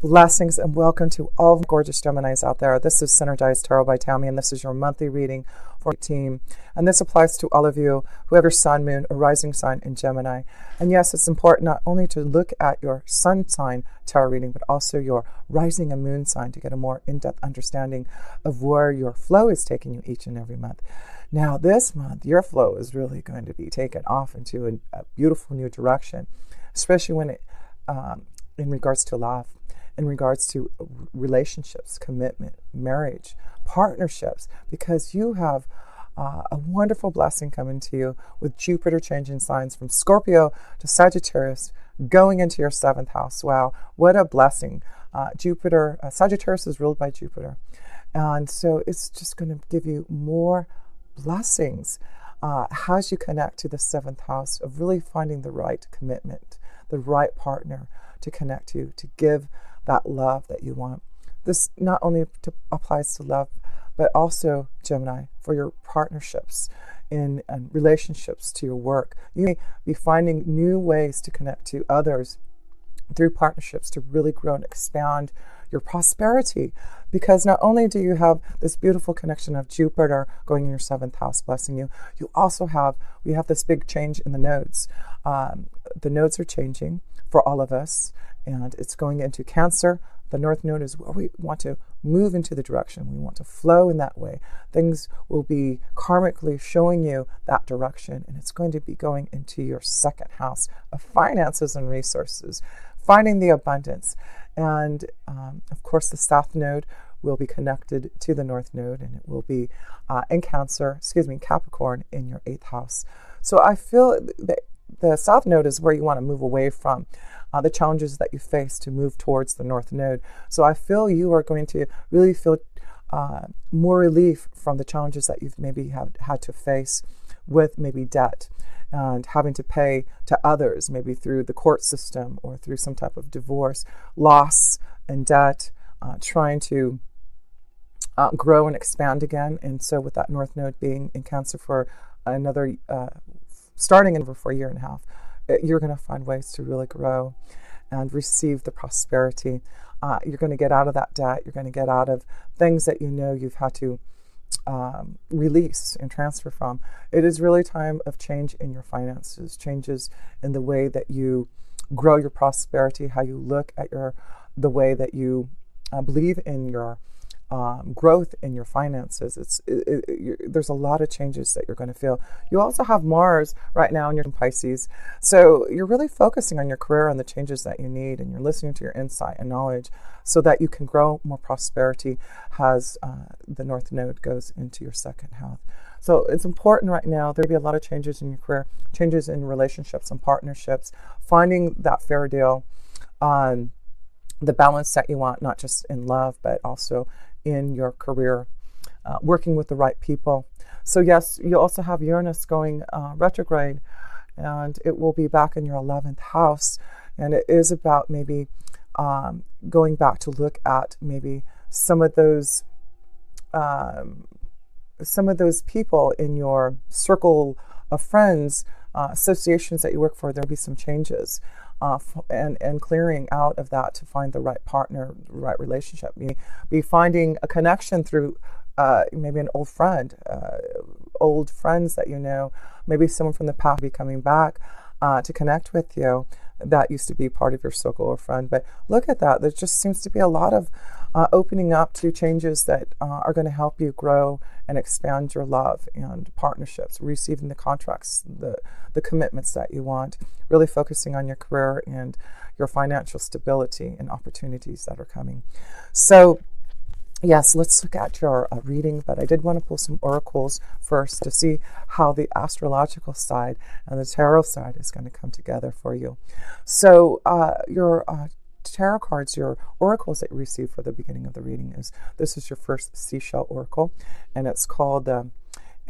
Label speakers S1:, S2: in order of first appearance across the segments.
S1: Blessings and welcome to all gorgeous Geminis out there. This is Synergized Tarot by Tammy, and this is your monthly reading for 18. And this applies to all of you who have your sun, moon, or rising sign in Gemini. And yes, it's important not only to look at your sun sign tarot reading, but also your rising and moon sign to get a more in-depth understanding of where your flow is taking you each and every month. Now, this month, your flow is really going to be taken off into a beautiful new direction, especially when it, in regards to love, in regards to relationships, commitment, marriage, partnerships, because you have a wonderful blessing coming to you with Jupiter changing signs from Scorpio to Sagittarius going into your 7th house. Wow, what a blessing. Sagittarius is ruled by Jupiter. And so it's just going to give you more blessings as you connect to the 7th house of really finding the right commitment, the right partner to connect to give that love that you want. This not only applies to love, but also, Gemini, for your partnerships and relationships, to your work. You may be finding new ways to connect to others through partnerships to really grow and expand your prosperity, because not only do you have this beautiful connection of Jupiter going in your 7th house blessing you, we have this big change in the nodes. The nodes are changing for all of us, and it's going into Cancer. The North Node is where we want to move into the direction. We want to flow in that way. Things will be karmically showing you that direction, and it's going to be going into your 2nd house of finances and resources, finding the abundance. And of course, the South Node will be connected to the North Node, and it will be in Capricorn in your 8th house. So I feel that the South Node is where you want to move away from the challenges that you face to move towards the North Node. So I feel you are going to really feel more relief from the challenges that you've maybe had to face with maybe debt and having to pay to others, maybe through the court system or through some type of divorce, loss and debt, trying to grow and expand again. And so with that North Node being in Cancer for another, starting in for a year and a half, you're going to find ways to really grow and receive the prosperity. You're going to get out of that debt. You're going to get out of things that you know you've had to release and transfer from. It is really time of change in your finances, changes in the way that you grow your prosperity, how you look at the way that you believe in your growth in your finances. There's a lot of changes that you're going to feel. You also have Mars right now in your Pisces. So you're really focusing on your career and the changes that you need, and you're listening to your insight and knowledge so that you can grow more prosperity as the North Node goes into your 2nd house. So it's important right now. There'll be a lot of changes in your career, changes in relationships and partnerships, finding that fair deal, the balance that you want, not just in love, but also in your career, working with the right people. So yes, you also have Uranus going retrograde, and it will be back in your 11th house. And it is about maybe going back to look at maybe some of those people in your circle of friends, associations that you work for. There'll be some changes. And clearing out of that to find the right partner, the right relationship. Be finding a connection through maybe an old friend, old friends that you know, maybe someone from the past will be coming back to connect with you that used to be part of your circle or friend. But look at that. There just seems to be a lot of opening up to changes that are going to help you grow and expand your love and partnerships, receiving the contracts, the commitments that you want, really focusing on your career and your financial stability and opportunities that are coming. So yes, let's look at your reading, but I did want to pull some oracles first to see how the astrological side and the tarot side is going to come together for you. So your tarot cards, your oracles that you receive for the beginning of the reading this is your first seashell oracle, and it's called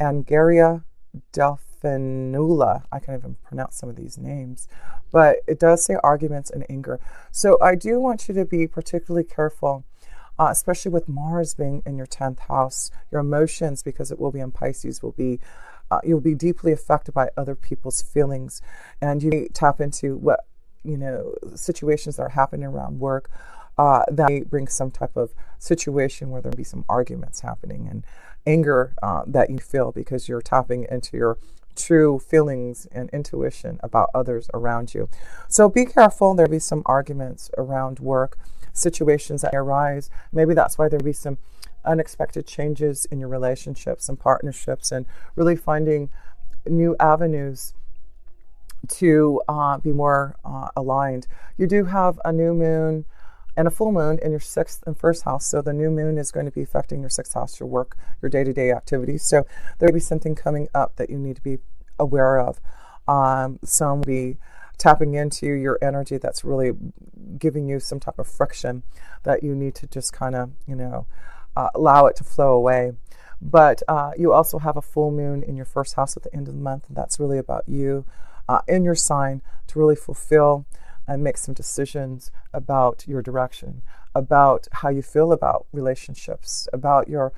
S1: Angaria Delphinula. I can't even pronounce some of these names, but it does say arguments and anger. So I do want you to be particularly careful, especially with Mars being in your 10th house. Your emotions, because it will be in Pisces, will be you'll be deeply affected by other people's feelings, and you tap into what situations that are happening around work, that may bring some type of situation where there'll be some arguments happening and anger that you feel because you're tapping into your true feelings and intuition about others around you. So be careful. There'll be some arguments around work, situations that arise. Maybe that's why there'll be some unexpected changes in your relationships and partnerships, and really finding new avenues to be more aligned. You do have a new moon and a full moon in your 6th and 1st house. So the new moon is going to be affecting your 6th house, your work, your day-to-day activities. So there'll be something coming up that you need to be aware of. Some will be tapping into your energy that's really giving you some type of friction that you need to just kind of, allow it to flow away. But you also have a full moon in your 1st house at the end of the month, and that's really about you in your sign to really fulfill and make some decisions about your direction, about how you feel about relationships, about your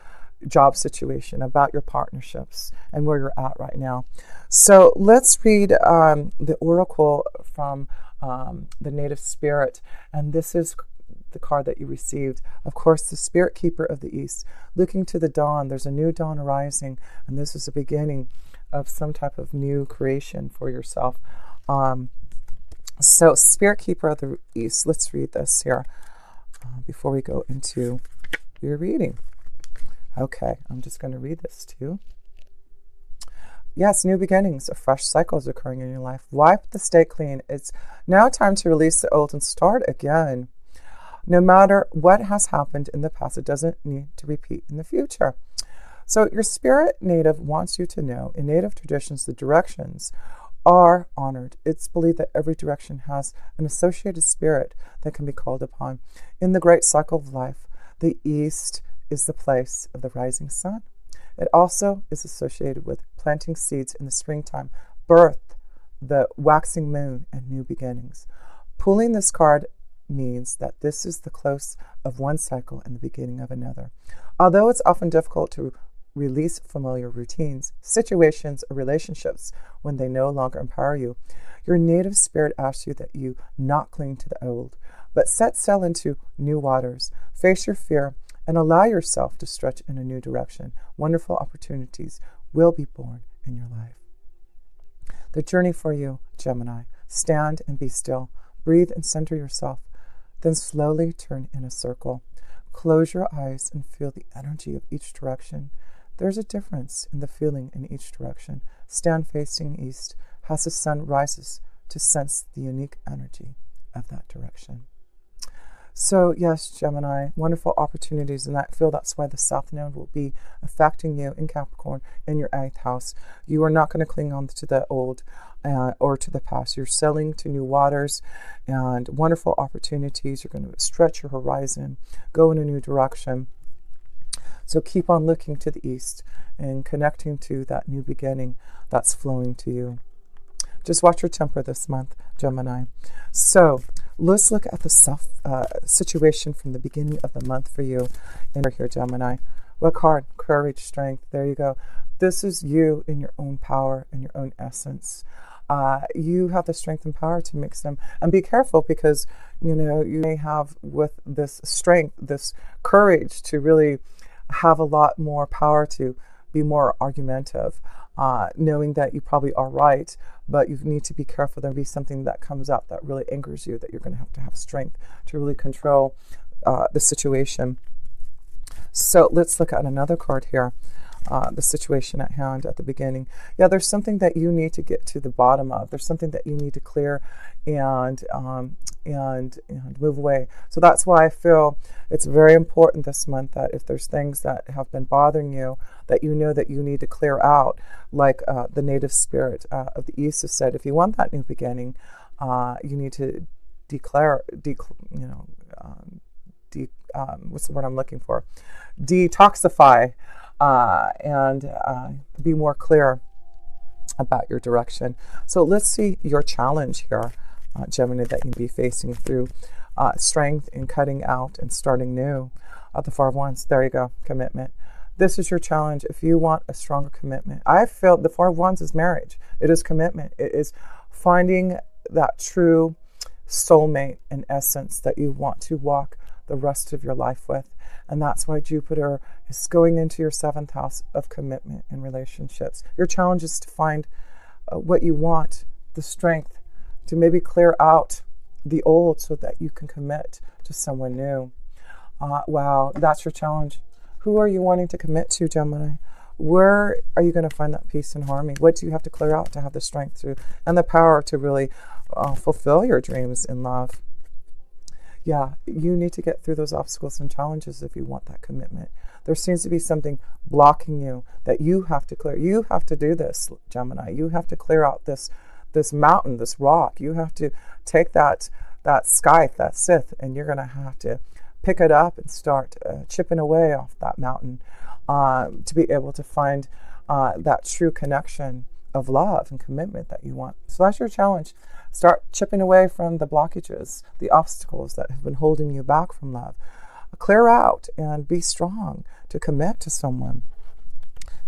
S1: job situation, about your partnerships, and where you're at right now. So let's read the oracle from the native spirit, and this is the card that you received. Of course, the spirit keeper of the east, looking to the dawn. There's a new dawn arising, and this is the beginning of some type of new creation for yourself. So spirit keeper of the east, let's read this here before we go into your reading. Okay, I'm just going to read this too. Yes, new beginnings, a fresh cycle is occurring in your life. Wipe the slate clean. It's now time to release the old and start again. No matter what has happened in the past, it doesn't need to repeat in the future. So your spirit native wants you to know, in native traditions, the directions are honored. It's believed that every direction has an associated spirit that can be called upon. In the great cycle of life, the east is the place of the rising sun. It also is associated with planting seeds in the springtime, birth, the waxing moon, and new beginnings. Pulling this card means that this is the close of one cycle and the beginning of another. Although it's often difficult to release familiar routines, situations, or relationships when they no longer empower you, your native spirit asks you that you not cling to the old, but set sail into new waters, face your fear, and allow yourself to stretch in a new direction. Wonderful opportunities will be born in your life. The journey for you, Gemini. Stand and be still. Breathe and center yourself. Then slowly turn in a circle. Close your eyes and feel the energy of each direction. There's a difference in the feeling in each direction. Stand facing east as the sun rises to sense the unique energy of that direction. So yes, Gemini, wonderful opportunities, and I feel that's why the South Node will be affecting you in Capricorn in your 8th house. You are not going to cling on to the old or to the past. You're sailing to new waters and wonderful opportunities. You're going to stretch your horizon, go in a new direction. So keep on looking to the east and connecting to that new beginning that's flowing to you. Just watch your temper this month, Gemini. So let's look at the situation from the beginning of the month for you. And here, Gemini. What card? Courage, strength. There you go. This is you in your own power and your own essence. You have the strength and power to mix them. And be careful because, you may have with this strength, this courage to really have a lot more power to be more argumentative, knowing that you probably are right, but you need to be careful. There'll be something that comes up that really angers you that you're going to have strength to really control the situation. So let's look at another card here. The situation at hand at the beginning. Yeah, there's something that you need to get to the bottom of. There's something that you need to clear and move away. So that's why I feel it's very important this month that if there's things that have been bothering you, that you know that you need to clear out, like the native spirit of the East has said, if you want that new beginning, you need to what's the word I'm looking for? Detoxify. And be more clear about your direction. So let's see your challenge here, Gemini, that you can be facing through strength in cutting out and starting new. The Four of Wands, there you go, commitment. This is your challenge if you want a stronger commitment. I feel the Four of Wands is marriage. It is commitment. It is finding that true soulmate in essence that you want to walk the rest of your life with. And that's why Jupiter is going into your 7th house of commitment in relationships. Your challenge is to find what you want, the strength to maybe clear out the old so that you can commit to someone new. Wow, that's your challenge. Who are you wanting to commit to, Gemini? Where are you going to find that peace and harmony? What do you have to clear out to have the strength to and the power to really fulfill your dreams in love? Yeah, you need to get through those obstacles and challenges if you want that commitment. There seems to be something blocking you that you have to clear. You have to do this, Gemini. You have to clear out this mountain, this rock. You have to take that scythe, that scythe, and you're going to have to pick it up and start chipping away off that mountain to be able to find that true connection of love and commitment that you want. So that's your challenge. Start chipping away from the blockages, the obstacles that have been holding you back from love. Clear out and be strong to commit to someone.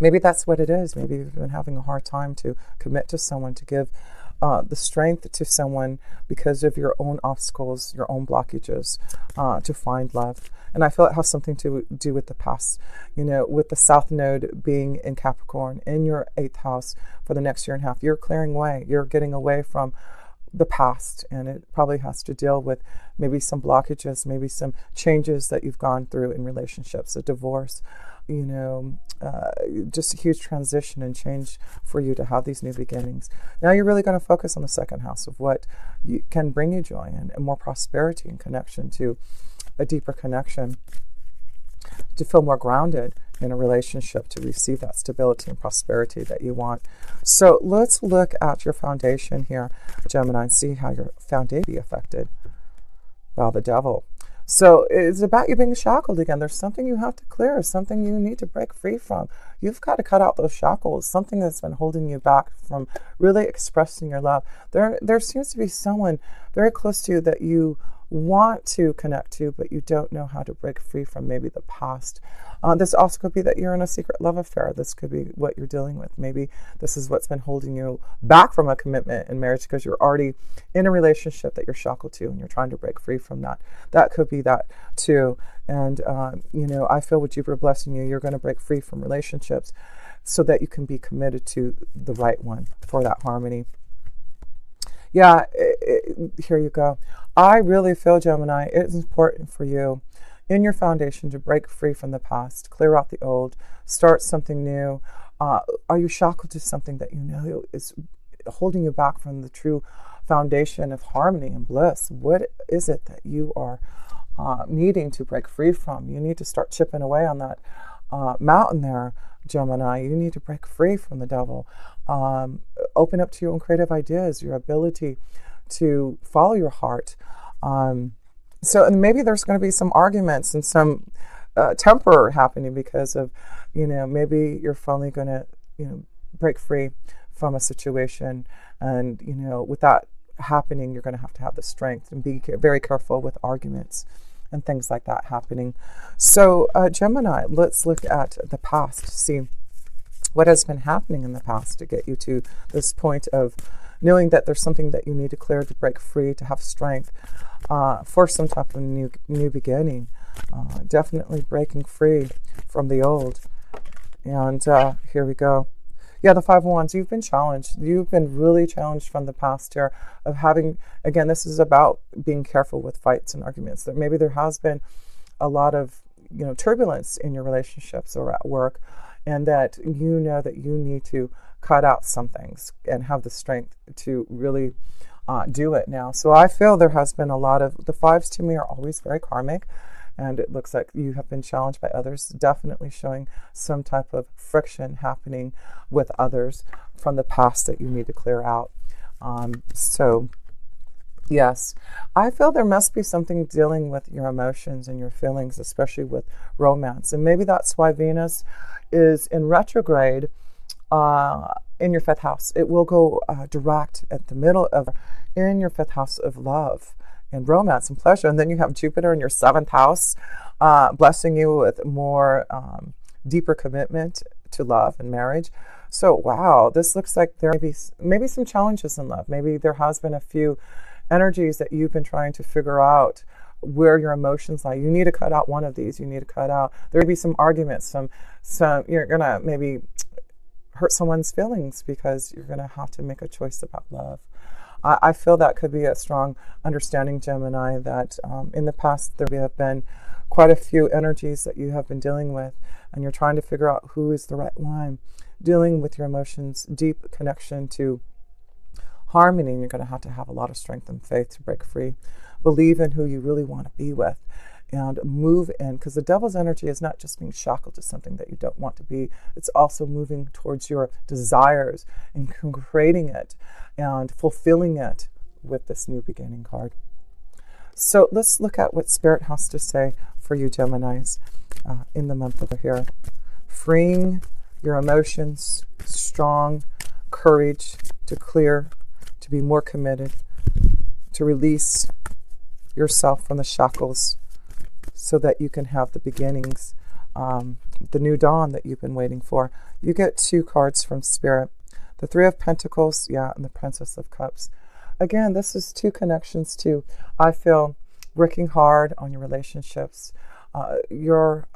S1: Maybe that's what it is. Maybe you've been having a hard time to commit to someone, to give the strength to someone because of your own obstacles, your own blockages to find love. And I feel it has something to do with the past. You know, with the South Node being in Capricorn in your 8th house for the next year and a half, you're clearing away. You're getting away from the past, and it probably has to deal with maybe some blockages, maybe some changes that you've gone through in relationships, a divorce, you know, just a huge transition and change for you to have these new beginnings. Now you're really going to focus on the 2nd house of what can bring you joy and more prosperity and connection to a deeper connection, to feel more grounded in a relationship, to receive that stability and prosperity that you want. So let's look at your foundation here, Gemini, and see how your foundation be affected. Wow, the Devil. So it's about you being shackled again. There's something you have to clear, something you need to break free from. You've got to cut out those shackles, something that's been holding you back from really expressing your love. There seems to be someone very close to you that you want to connect to, but you don't know how to break free from maybe the past. This also could be that you're in a secret love affair. This could be what you're dealing with. Maybe this is what's been holding you back from a commitment in marriage because you're already in a relationship that you're shackled to and you're trying to break free from that. That could be that too. And, you know, I feel with Jupiter blessing you, you're going to break free from relationships so that you can be committed to the right one for that harmony. Yeah, here you go. I really feel, Gemini, it is important for you in your foundation to break free from the past, clear out the old, start something new. Are you shackled to something that you know is holding you back from the true foundation of harmony and bliss? What is it that you are needing to break free from? You need to start chipping away on that mountain there, Gemini. You need to break free from the Devil. Open up to your own creative ideas, your ability to follow your heart. So and maybe there's going to be some arguments and some temper happening because of, you know, maybe you're finally going to, you know, break free from a situation. And, you know, with that happening, you're going to have the strength and be very careful with arguments and things like that happening. So Gemini, let's look at the past, see what has been happening in the past to get you to this point of knowing that there's something that you need to clear to break free, to have strength for some type of new beginning. Definitely breaking free from the old. And here we go. Yeah, the 5 of Wands, you've been challenged. You've been really challenged from the past here of having, again, this is about being careful with fights and arguments. That maybe there has been a lot of, you know, turbulence in your relationships or at work, and that you know that you need to cut out some things and have the strength to really do it now. So I feel there has been a lot of, the 5s to me are always very karmic, and it looks like you have been challenged by others, definitely showing some type of friction happening with others from the past that you need to clear out. So yes, I feel there must be something dealing with your emotions and your feelings, especially with romance. And maybe that's why Venus is in retrograde in your 5th house. It will go direct at the middle of, in your 5th house of love and romance and pleasure. And then you have Jupiter in your 7th house, blessing you with more deeper commitment to love and marriage. So, wow, this looks like there may be maybe some challenges in love. Maybe there has been a few energies that you've been trying to figure out where your emotions lie. You need to cut out one of these. You need to cut out. There will be some arguments. Some you're gonna maybe hurt someone's feelings because you're gonna have to make a choice about love. I feel that could be a strong understanding, Gemini, that in the past there have been quite a few energies that you have been dealing with, and you're trying to figure out who is the right one. Dealing with your emotions, deep connection to harmony, and you're going to have a lot of strength and faith to break free. Believe in who you really want to be with and move in, because the devil's energy is not just being shackled to something that you don't want to be. It's also moving towards your desires and creating it and fulfilling it with this new beginning card. So let's look at what Spirit has to say for you, Geminis, in the month of here. Freeing your emotions, strong courage to clear, to be more committed, to release yourself from the shackles so that you can have the beginnings, the new dawn that you've been waiting for. You get 2 cards from Spirit. The 3 of Pentacles, and the Princess of Cups. Again, this is 2 connections to, I feel, working hard on your relationships. Your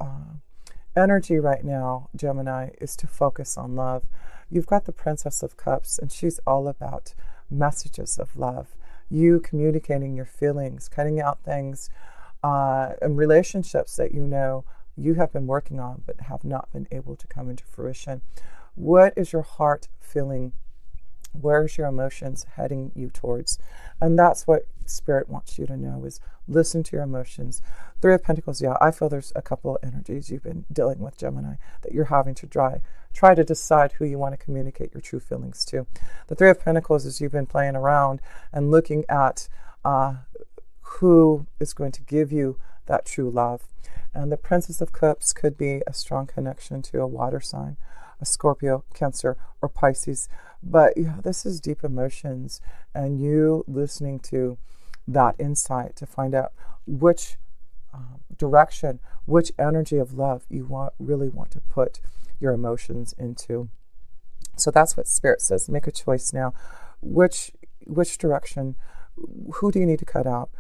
S1: energy right now, Gemini, is to focus on love. You've got the Princess of Cups, and she's all about messages of love. You communicating your feelings, cutting out things and relationships that you have been working on but have not been able to come into fruition. What is your heart feeling? Where's your emotions heading you towards? And that's what Spirit wants you to know, is listen to your emotions. 3 of Pentacles, I feel there's a couple of energies you've been dealing with, Gemini, that you're having to try to decide who you want to communicate your true feelings to. The 3 of Pentacles is you've been playing around and looking at who is going to give you that true love. And the Princess of Cups could be a strong connection to a water sign, a Scorpio, Cancer, or Pisces. But this is deep emotions, and you listening to that insight to find out which direction, which energy of love you really want to put your emotions into. So that's what Spirit says. Make a choice now. Which direction? Who do you need to cut out?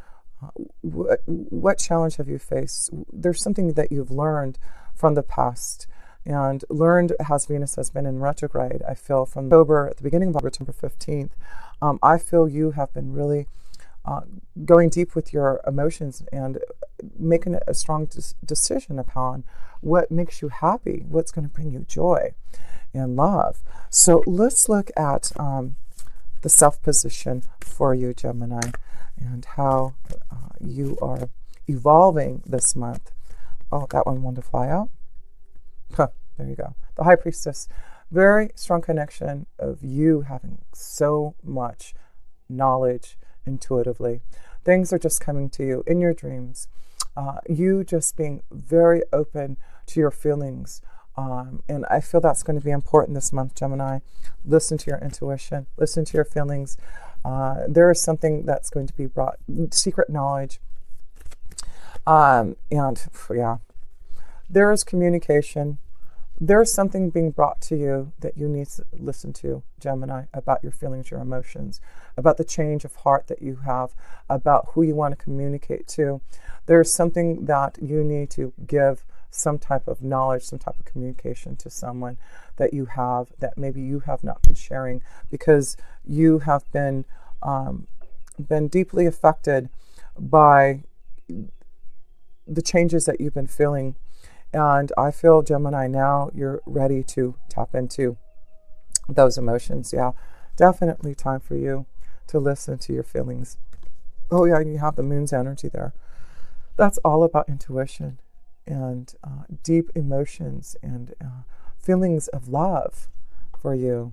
S1: What challenge have you faced? There's something that you've learned from the past. And learned, as Venus has been in retrograde, I feel from October, at the beginning of October 15th, I feel you have been really going deep with your emotions and making a strong decision upon what makes you happy, what's going to bring you joy and love. So let's look at the self-position for you, Gemini, and how you are evolving this month. Oh, that one wanted to fly out. There you go. The High Priestess. Very strong connection of you having so much knowledge intuitively. Things are just coming to you in your dreams. You just being very open to your feelings. And I feel that's going to be important this month, Gemini. Listen to your intuition. Listen to your feelings. There is something that's going to be brought, secret knowledge. There is communication. There's something being brought to you that you need to listen to, Gemini, about your feelings, your emotions, about the change of heart that you have, about who you want to communicate to. There's something that you need to give some type of knowledge, some type of communication to someone that you have that maybe you have not been sharing because you have been deeply affected by the changes that you've been feeling. And I feel, Gemini, now you're ready to tap into those emotions. Yeah, definitely time for you to listen to your feelings. Oh, yeah, you have the moon's energy there. That's all about intuition and deep emotions and feelings of love for you.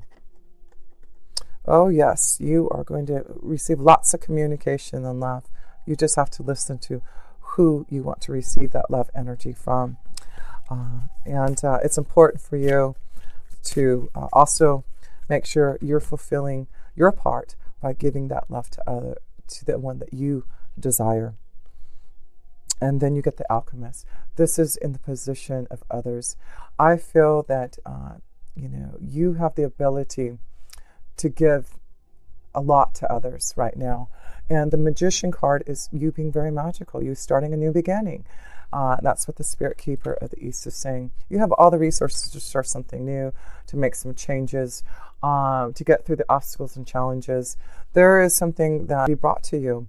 S1: Oh, yes, you are going to receive lots of communication and love. You just have to listen to who you want to receive that love energy from. And it's important for you to also make sure you're fulfilling your part by giving that love to the one that you desire. And then you get the Alchemist. This is in the position of others. I feel that you have the ability to give a lot to others right now. And the Magician card is you being very magical, you starting a new beginning. That's what the Spirit Keeper of the East is saying. You have all the resources to start something new, to make some changes, to get through the obstacles and challenges. There is something that will be brought to you.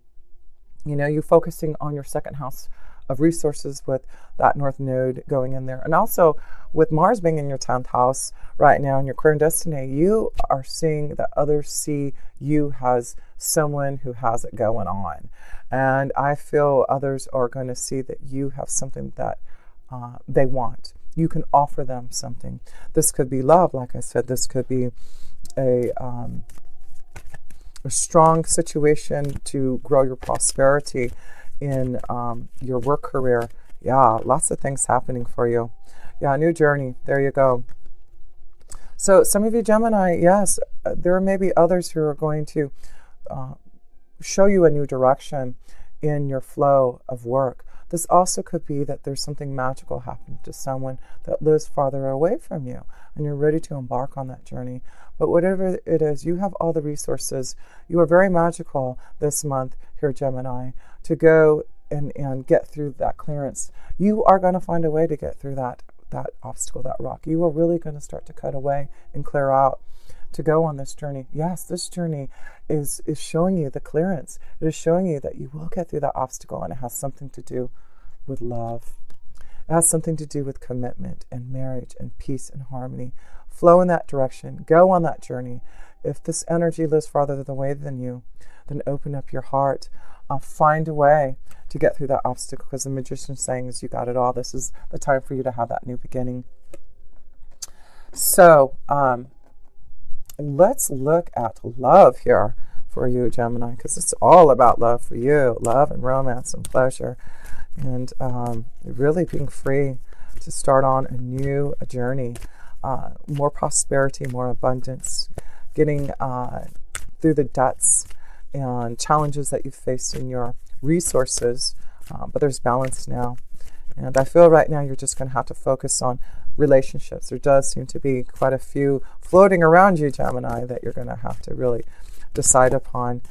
S1: You know, you're focusing on your second house of resources with that North Node going in there. And also with Mars being in your 10th house right now in your career and destiny, you are seeing that others see you as someone who has it going on. And I feel others are going to see that you have something that they want. You can offer them something. This could be love, like I said. This could be a strong situation to grow your prosperity in your work career. Yeah, lots of things happening for you. Yeah, new journey. There you go. So some of you Gemini, yes, there may be others who are going to show you a new direction in your flow of work. This also could be that there's something magical happening to someone that lives farther away from you, and you're ready to embark on that journey. But whatever it is, you have all the resources. You are very magical this month here, Gemini, to go and get through that clearance. You are going to find a way to get through that obstacle, that rock. You are really going to start to cut away and clear out to go on this journey. Yes, this journey is showing you the clearance. It is showing you that you will get through that obstacle, and it has something to do with love. It has something to do with commitment and marriage and peace and harmony. Flow in that direction. Go on that journey. If this energy lives farther away than you, then open up your heart. Find a way to get through that obstacle, because the Magician's saying is you got it all. This is the time for you to have that new beginning. So, let's look at love here for you, Gemini, because it's all about love for you. Love and romance and pleasure. And really being free to start on a new journey. More prosperity, more abundance. Getting through the debts and challenges that you've faced in your resources. But there's balance now. And I feel right now you're just going to have to focus on relationships. There does seem to be quite a few floating around you, Gemini, that you're going to have to really decide upon.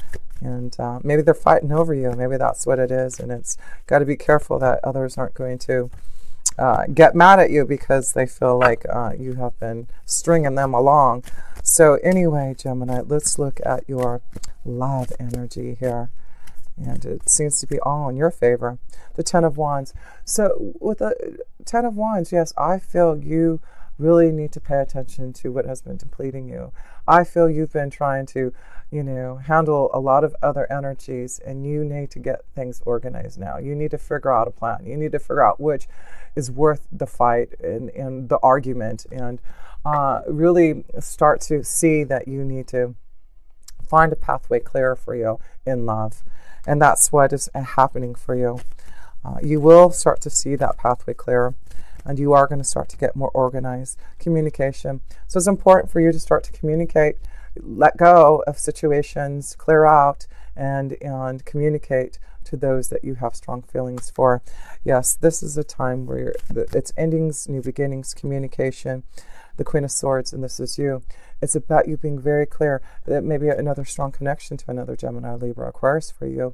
S1: And maybe they're fighting over you. Maybe that's what it is. And it's got to be careful that others aren't going to get mad at you because they feel like you have been stringing them along. So anyway, Gemini, let's look at your love energy here. And it seems to be all in your favor. The Ten of Wands. So with the Ten of Wands, yes, I feel you really need to pay attention to what has been depleting you. I feel you've been trying to, handle a lot of other energies, and you need to get things organized now. You need to figure out a plan. You need to figure out which is worth the fight and the argument, and really start to see that you need to find a pathway clear for you in love. And that's what is happening for you. You will start to see that pathway clear, and you are going to start to get more organized. Communication. So it's important for you to start to communicate, let go of situations, clear out, and communicate to those that you have strong feelings for. Yes, this is a time where it's endings, new beginnings, communication. The Queen of Swords, and this is you. It's about you being very clear. That maybe another strong connection to another Gemini, Libra, Aquarius for you.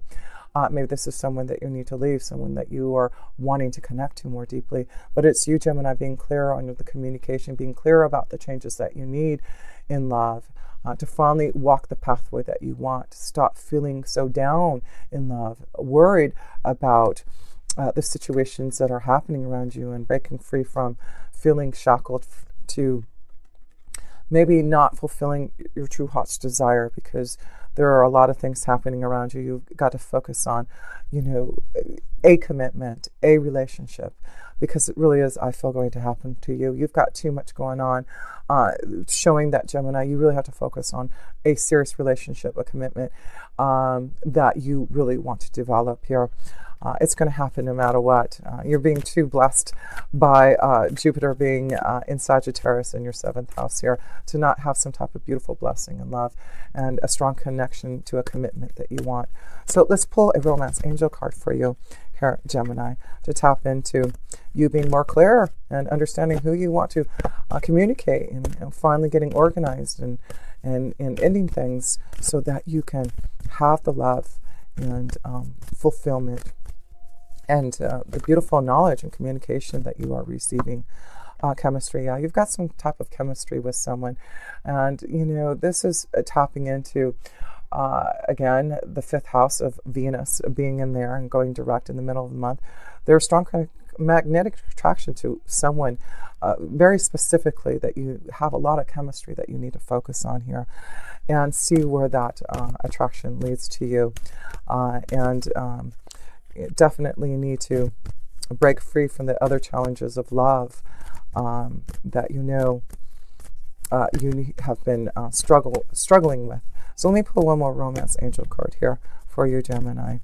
S1: Maybe this is someone that you need to leave, someone that you are wanting to connect to more deeply. But it's you, Gemini, being clear on the communication, being clear about the changes that you need in love, to finally walk the pathway that you want. Stop feeling so down in love, worried about the situations that are happening around you, and breaking free from feeling shackled to maybe not fulfilling your true heart's desire, because there are a lot of things happening around you. You've got to focus on, a commitment, a relationship, because it really is, I feel, going to happen to you. You've got too much going on, showing that, Gemini, you really have to focus on a serious relationship, a commitment that you really want to develop here. It's going to happen no matter what. You're being too blessed by Jupiter being in Sagittarius in your 7th house here to not have some type of beautiful blessing and love and a strong connection to a commitment that you want. So let's pull a romance angel card for you here, Gemini, to tap into you being more clear and understanding who you want to communicate, and finally getting organized and ending things so that you can have the love and fulfillment, and the beautiful knowledge and communication that you are receiving. Chemistry, yeah, you've got some type of chemistry with someone, and this is tapping into again the fifth house of Venus being in there and going direct in the middle of the month. There's strong kind of magnetic attraction to someone very specifically, that you have a lot of chemistry that you need to focus on here and see where that attraction leads to you, and you definitely need to break free from the other challenges of love that you have been struggling with. So let me pull one more romance angel card here for you, Gemini,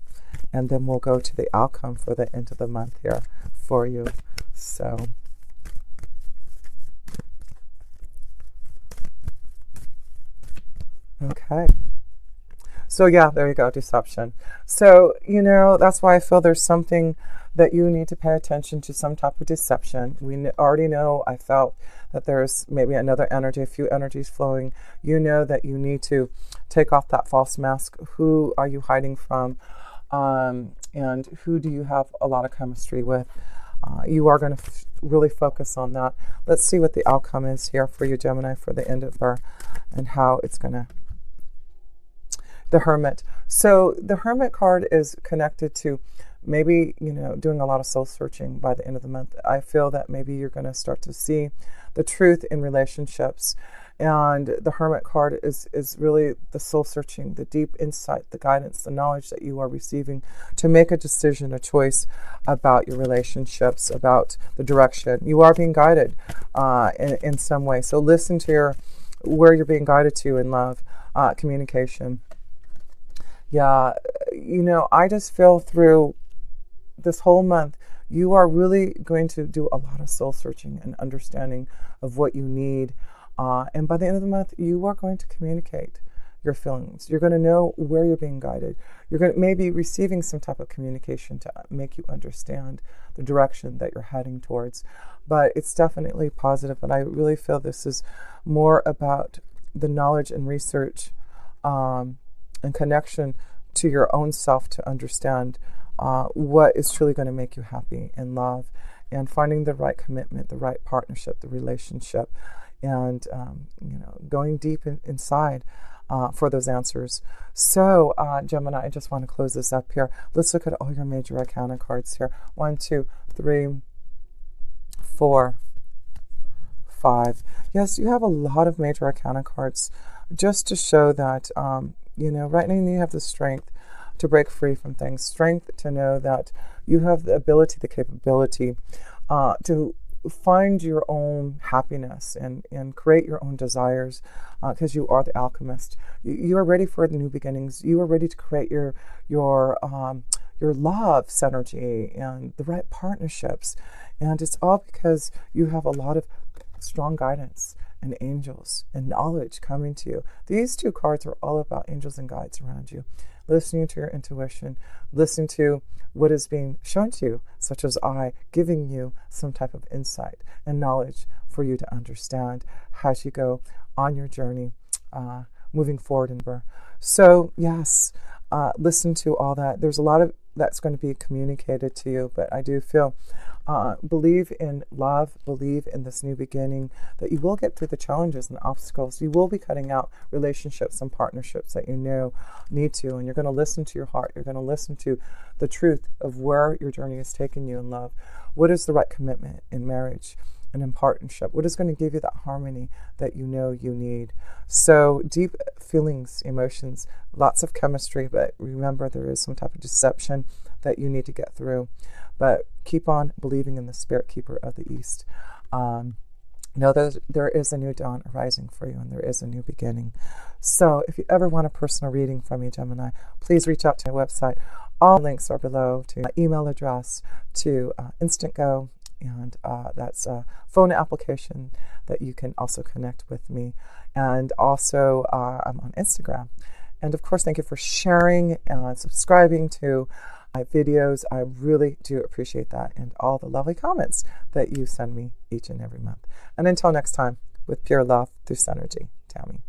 S1: and then we'll go to the outcome for the end of the month here for you. So okay. So yeah, there you go, deception. So, that's why I feel there's something that you need to pay attention to, some type of deception. We already know, I felt that there's maybe another energy, a few energies flowing. You know that you need to take off that false mask. Who are you hiding from? And who do you have a lot of chemistry with? You are going to really focus on that. Let's see what the outcome is here for you, Gemini, for the end of her, and how it's going to... The Hermit. So the Hermit card is connected to maybe, doing a lot of soul searching by the end of the month. I feel that maybe you're going to start to see the truth in relationships. And the Hermit card is really the soul searching, the deep insight, the guidance, the knowledge that you are receiving to make a decision, a choice about your relationships, about the direction. You are being guided in some way. So listen to where you're being guided to in love, communication. Yeah, I just feel through this whole month, you are really going to do a lot of soul searching and understanding of what you need. And by the end of the month, you are going to communicate your feelings. You're going to know where you're being guided. You're going to maybe receiving some type of communication to make you understand the direction that you're heading towards. But it's definitely positive. And I really feel this is more about the knowledge and research and connection to your own self to understand what is truly going to make you happy in love, and finding the right commitment, the right partnership, the relationship, and going deep inside for those answers. So Gemini, I just want to close this up here. Let's look at all your major arcana cards here. 1, 2, 3, 4, 5. Yes, you have a lot of major arcana cards, just to show that right now you have the strength to break free from things, strength to know that you have the ability, the capability to find your own happiness and create your own desires, because you are the alchemist. You are ready for the new beginnings. You are ready to create your love synergy and the right partnerships. And it's all because you have a lot of strong guidance and angels and knowledge coming to you. These two cards are all about angels and guides around you. Listening to your intuition, listening to what is being shown to you, such as I, giving you some type of insight and knowledge for you to understand as you go on your journey, moving forward in birth. So yes, listen to all that. There's a lot of that's going to be communicated to you, but I do feel believe in love, believe in this new beginning, that you will get through the challenges and obstacles. You will be cutting out relationships and partnerships that you know need to, and you're going to listen to your heart. You're going to listen to the truth of where your journey is taking you in love. What is the right commitment in marriage and in partnership? What is going to give you that harmony that you know you need? So deep feelings, emotions, lots of chemistry, but remember there is some type of deception that you need to get through. But keep on believing in the Spirit Keeper of the East. Know that there is a new dawn arising for you, and there is a new beginning. So if you ever want a personal reading from me, Gemini, please reach out to my website. All links are below, to my email address, to Instant Go, and that's a phone application that you can also connect with me. And also I'm on Instagram. And of course, thank you for sharing and subscribing to my videos. I really do appreciate that, and all the lovely comments that you send me each and every month. And until next time, with pure love through Synergy, Tammy.